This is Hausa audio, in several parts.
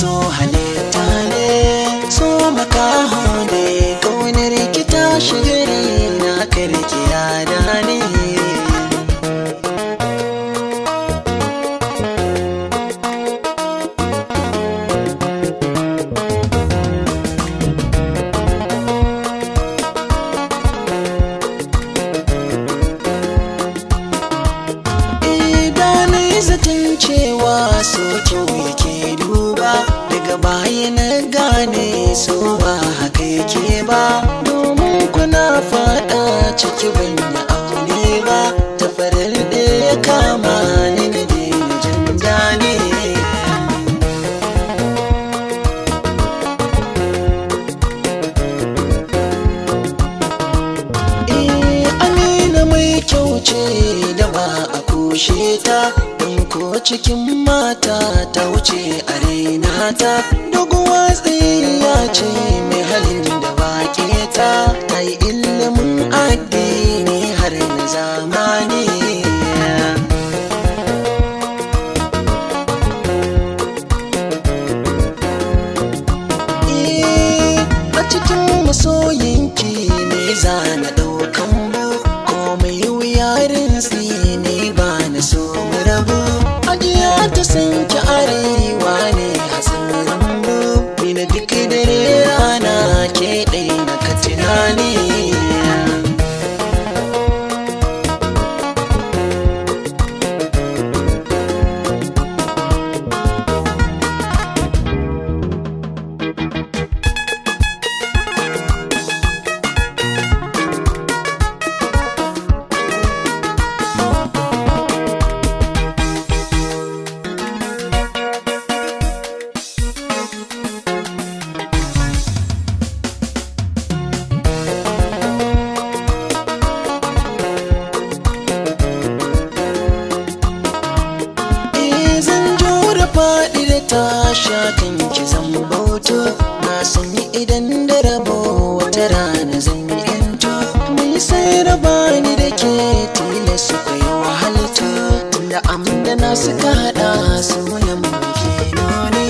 so halitta ne, so makaho ne, ƙaunar ki ta shigari na karki yada ne. Zaton cewa so kyau yake duba, daga baya na gane so ba haka yake ba, domin kuna fada ciki ban yi aure ba, ta farar da ya kama ni na daina jin dane. Amina mai kyau ce da ba a kushe ta, ko cikin mata ta wuce a raina ta, doguwa tsiya ce mai halin da bake ta, ta yi ilimin addini har na zamani. A cikin masoyinki ne za na ɗaukan bu, komai wuyarin ne ba na so mu rabu. Ajiya ta san ki arewa ne hatsarin bu, ni na duk dare rana ke ɗai na ka tunani. Faɗi da tasha kan ki zan bauta, na sani idan da rabo wata rana zan yi yanto, mai sai raba ni da ke tilas ku yi wahalta, tunda amda na suka haɗa sunan muke nuni.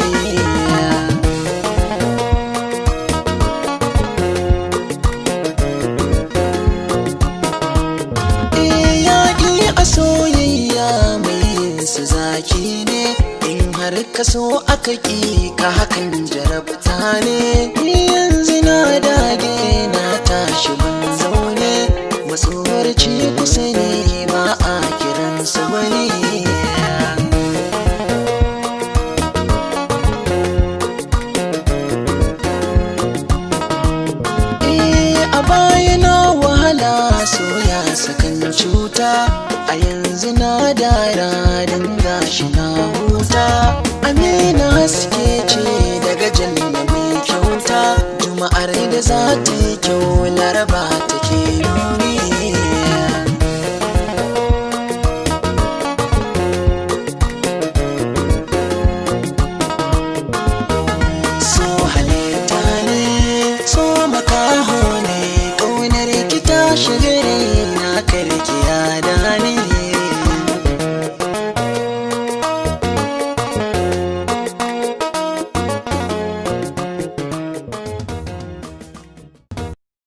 Yaƙi a soyayya mai yin su zaki ne, har ka so aka ƙi ka hakan jarabta ne. Yanzu na dage na tashi ban zaune, matsoraci kusa ne ba a kiransa wani. A baya na wahala so ya sakan cuta, a yanzu na dara don gashi na huta. Amina haske ce daga janna mai kyauta, juma'ar da za ta yi kyau laraba take nuni.